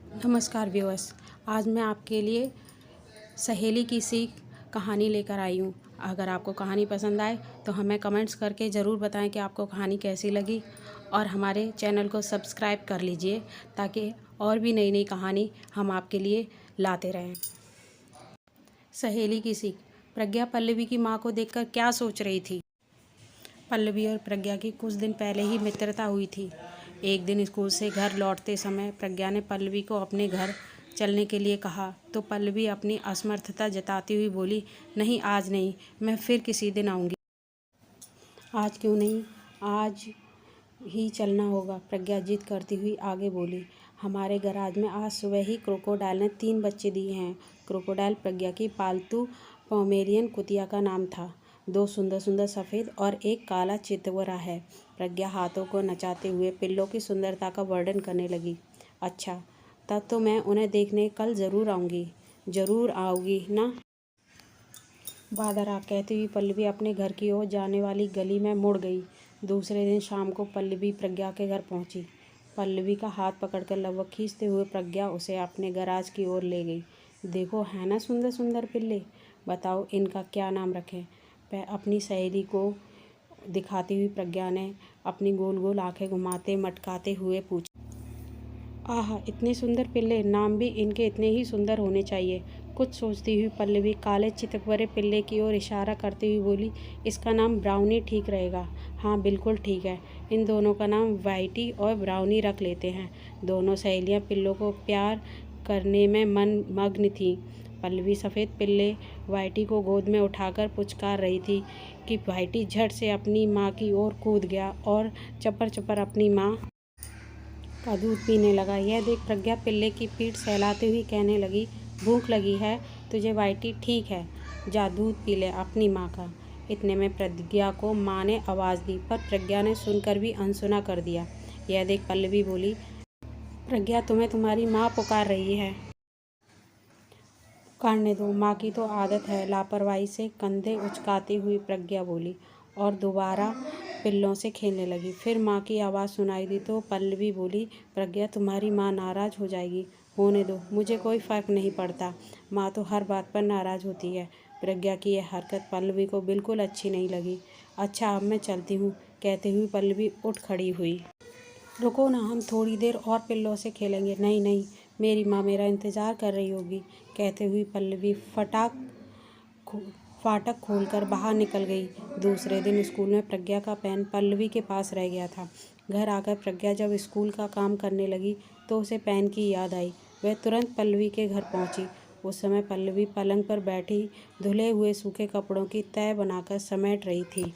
नमस्कार व्यूअर्स। आज मैं आपके लिए सहेली की सीख कहानी लेकर आई हूँ। अगर आपको कहानी पसंद आए तो हमें कमेंट्स करके ज़रूर बताएं कि आपको कहानी कैसी लगी, और हमारे चैनल को सब्सक्राइब कर लीजिए ताकि और भी नई नई कहानी हम आपके लिए लाते रहें। सहेली की सीख। प्रज्ञा पल्लवी की माँ को देखकर क्या सोच रही थी। पल्लवी और प्रज्ञा की कुछ दिन पहले ही मित्रता हुई थी। एक दिन स्कूल से घर लौटते समय प्रज्ञा ने पल्लवी को अपने घर चलने के लिए कहा तो पल्लवी अपनी असमर्थता जताती हुई बोली, नहीं आज नहीं, मैं फिर किसी दिन आऊँगी। आज क्यों नहीं, आज ही चलना होगा, प्रज्ञा जिद करती हुई आगे बोली। हमारे गैराज में आज सुबह ही क्रोकोडाइल ने 3 बच्चे दिए हैं। क्रोकोडाइल प्रज्ञा की पालतू पोमेरियन कुतिया का नाम था। 2 सुंदर सुंदर सफ़ेद और एक काला चितवरा है। प्रज्ञा हाथों को नचाते हुए पिल्लों की सुंदरता का वर्णन करने लगी। अच्छा, तब तो मैं उन्हें देखने कल ज़रूर आऊँगी। ज़रूर आओगी ना? बादरा, कहती हुई पल्लवी अपने घर की ओर जाने वाली गली में मुड़ गई। दूसरे दिन शाम को पल्लवी प्रज्ञा के घर पहुंची। पल्लवी का हाथ पकड़कर लगभग खींचते हुए प्रज्ञा उसे अपने गैराज की ओर ले गई। देखो, है ना सुंदर सुंदर पिल्ले, बताओ इनका क्या नाम रखें? अपनी सहेली को दिखाती हुई प्रज्ञा ने अपनी गोल गोल आंखें घुमाते मटकाते हुए पूछा। आहा, इतने सुंदर पिल्ले, नाम भी इनके इतने ही सुंदर होने चाहिए। कुछ सोचती हुई पल्लवी काले चितकबरे पिल्ले की ओर इशारा करते हुए बोली, इसका नाम ब्राउनी ठीक रहेगा। हाँ बिल्कुल ठीक है, इन दोनों का नाम वाइटी और ब्राउनी रख लेते हैं। दोनों सहेलियां पिल्लों को प्यार करने में मग्न थीं। पल्लवी सफ़ेद पिल्ले वाइटी को गोद में उठाकर पुचकार रही थी कि वाइटी झट से अपनी माँ की ओर कूद गया और चपर चपर अपनी माँ का दूध पीने लगा। यह देख प्रज्ञा पिल्ले की पीठ सहलाते हुई कहने लगी, भूख लगी है तुझे वाइटी? ठीक है, जा दूध पी ले अपनी माँ का। इतने में प्रज्ञा को माँ ने आवाज़ दी, पर प्रज्ञा ने सुनकर भी अनसुना कर दिया। यह देख पल्लवी बोली, प्रज्ञा तुम्हें तुम्हारी माँ पुकार रही है। करने दो, माँ की तो आदत है। लापरवाही से कंधे उचकाती हुई प्रज्ञा बोली और दोबारा पिल्लों से खेलने लगी। फिर माँ की आवाज़ सुनाई दी तो पल्लवी बोली, प्रज्ञा तुम्हारी माँ नाराज़ हो जाएगी। होने दो, मुझे कोई फ़र्क नहीं पड़ता, माँ तो हर बात पर नाराज़ होती है। प्रज्ञा की यह हरकत पल्लवी को बिल्कुल अच्छी नहीं लगी। अच्छा, अब मैं चलती हूँ, कहते हुए पल्लवी उठ खड़ी हुई। रुको ना, हम थोड़ी देर और पिल्लों से खेलेंगे। नहीं नहीं, मेरी माँ मेरा इंतज़ार कर रही होगी, कहते हुए पल्लवी फाटक खोलकर बाहर निकल गई। दूसरे दिन स्कूल में प्रज्ञा का पेन पल्लवी के पास रह गया था। घर आकर प्रज्ञा जब स्कूल का काम करने लगी तो उसे पेन की याद आई। वह तुरंत पल्लवी के घर पहुंची। उस समय पल्लवी पलंग पर बैठी धुले हुए सूखे कपड़ों की तह बनाकर समेट रही थी।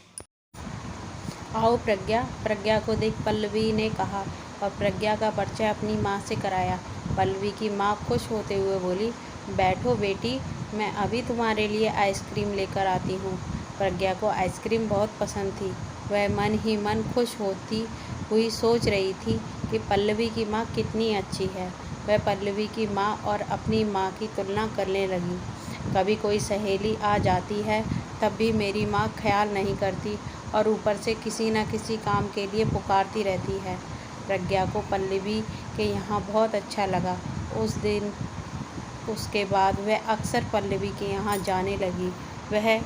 आओ प्रज्ञा, प्रज्ञा को देख पल्लवी ने कहा और प्रज्ञा का परिचय अपनी माँ से कराया। पल्लवी की माँ खुश होते हुए बोली, बैठो बेटी, मैं अभी तुम्हारे लिए आइसक्रीम लेकर आती हूँ। प्रज्ञा को आइसक्रीम बहुत पसंद थी। वह मन ही मन खुश होती हुई सोच रही थी कि पल्लवी की माँ कितनी अच्छी है। वह पल्लवी की माँ और अपनी माँ की तुलना करने लगी। कभी कोई सहेली आ जाती है तब भी मेरी माँ ख्याल नहीं करती और ऊपर से किसी न किसी काम के लिए पुकारती रहती है। प्रज्ञा को पल्लवी के यहाँ बहुत अच्छा लगा। उसके बाद वह अक्सर पल्लवी के यहाँ जाने लगी। वह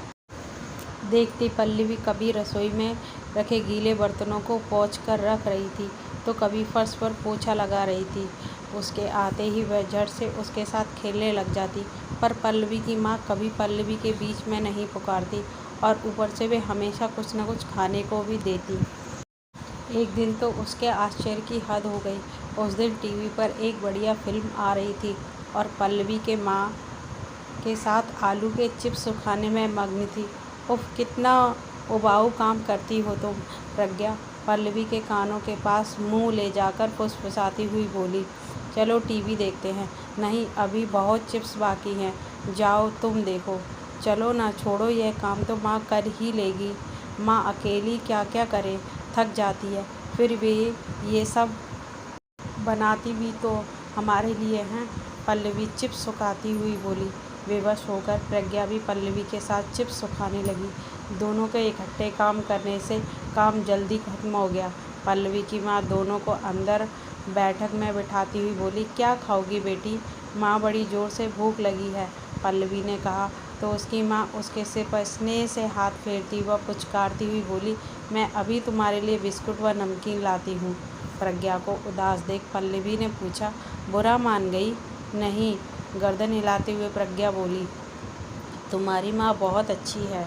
देखती पल्लवी कभी रसोई में रखे गीले बर्तनों को पोंछ कर रख रही थी तो कभी फर्श पर पोछा लगा रही थी। उसके आते ही वह झट से उसके साथ खेलने लग जाती, पर पल्लवी की माँ कभी पल्लवी के बीच में नहीं पुकारती और ऊपर से वे हमेशा कुछ न कुछ खाने को भी देती। एक दिन तो उसके आश्चर्य की हद हो गई। उस दिन टीवी पर एक बढ़िया फिल्म आ रही थी और पल्लवी के माँ के साथ आलू के चिप्स सुखाने में मग्न थी। उफ, कितना उबाऊ काम करती हो तुम, प्रज्ञा पल्लवी के कानों के पास मुंह ले जाकर फुसफुसाती हुई बोली। चलो टीवी देखते हैं। नहीं, अभी बहुत चिप्स बाकी हैं, जाओ तुम देखो। चलो ना, छोड़ो, यह काम तो माँ कर ही लेगी। माँ अकेली क्या क्या करे, थक जाती है। फिर भी ये सब बनाती भी तो हमारे लिए हैं, पल्लवी चिप्स सुखाती हुई बोली। बेबस होकर प्रज्ञा भी पल्लवी के साथ चिप्स सुखाने लगी। दोनों के इकट्ठे काम करने से काम जल्दी खत्म हो गया। पल्लवी की माँ दोनों को अंदर बैठक में बिठाती हुई बोली, क्या खाओगी बेटी? माँ, बड़ी ज़ोर से भूख लगी है, पल्लवी ने कहा। तो उसकी माँ उसके सिर पर स्नेह से हाथ फेरती व पुचकारती हुई बोली, मैं अभी तुम्हारे लिए बिस्कुट व नमकीन लाती हूँ। प्रज्ञा को उदास देख पल्लवी ने पूछा, बुरा मान गई? नहीं, गर्दन हिलाते हुए प्रज्ञा बोली, तुम्हारी माँ बहुत अच्छी है।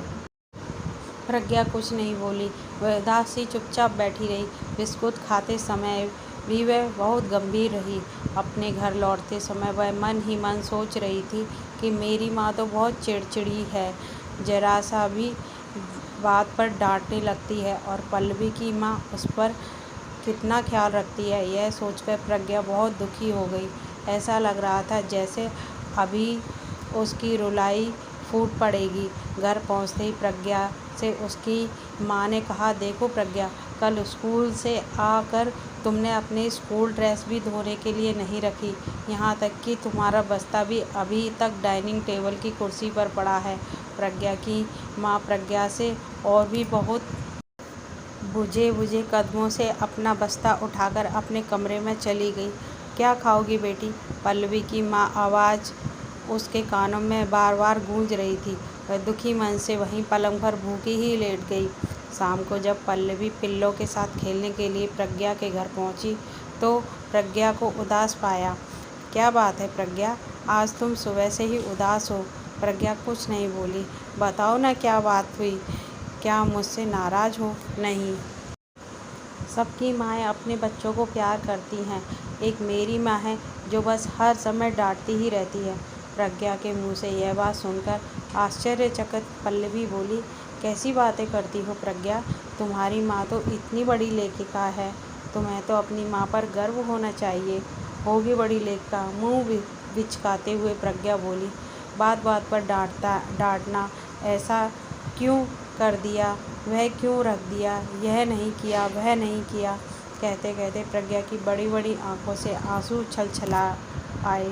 प्रज्ञा कुछ नहीं बोली, वह उदास सी चुपचाप बैठी रही। बिस्कुट खाते समय भी वह बहुत गंभीर रही। अपने घर लौटते समय वह मन ही मन सोच रही थी कि मेरी माँ तो बहुत चिड़चिड़ी है, जरा सा भी बात पर डांटने लगती है, और पल्लवी की माँ उस पर कितना ख्याल रखती है। यह सोचकर प्रज्ञा बहुत दुखी हो गई। ऐसा लग रहा था जैसे अभी उसकी रुलाई फूट पड़ेगी। घर पहुंचते ही प्रज्ञा से उसकी माँ ने कहा, देखो प्रज्ञा, कल स्कूल से आकर तुमने अपनी स्कूल ड्रेस भी धोने के लिए नहीं रखी, यहाँ तक कि तुम्हारा बस्ता भी अभी तक डाइनिंग टेबल की कुर्सी पर पड़ा है। प्रज्ञा की माँ प्रज्ञा से और भी बहुत बुझे बुझे कदमों से अपना बस्ता उठाकर अपने कमरे में चली गई। क्या खाओगी बेटी? पल्लवी की माँ आवाज़ उसके कानों में बार बार गूंज रही थी। वह दुखी मन से वहीं पलंग पर भूखी ही लेट गई। शाम को जब पल्लवी पिल्लों के साथ खेलने के लिए प्रज्ञा के घर पहुंची तो प्रज्ञा को उदास पाया। क्या बात है प्रज्ञा, आज तुम सुबह से ही उदास हो? प्रज्ञा कुछ नहीं बोली। बताओ ना, क्या बात हुई? क्या मुझसे नाराज़ हो? नहीं, सबकी माएँ अपने बच्चों को प्यार करती हैं, एक मेरी माँ है जो बस हर समय डांटती ही रहती है। प्रज्ञा के मुंह से यह बात सुनकर आश्चर्यचकित पल्लवी बोली, कैसी बातें करती हो प्रज्ञा? तुम्हारी माँ तो इतनी बड़ी लेखिका है, तुम्हें तो अपनी माँ पर गर्व होना चाहिए। होगी बड़ी लेखिका, मुँह बिचकाते हुए प्रज्ञा बोली। बात बात पर डांटना, ऐसा क्यों कर दिया, वह क्यों रख दिया, यह नहीं किया, वह नहीं किया, कहते कहते प्रज्ञा की बड़ी बड़ी आंखों से आंसू छलछला आए।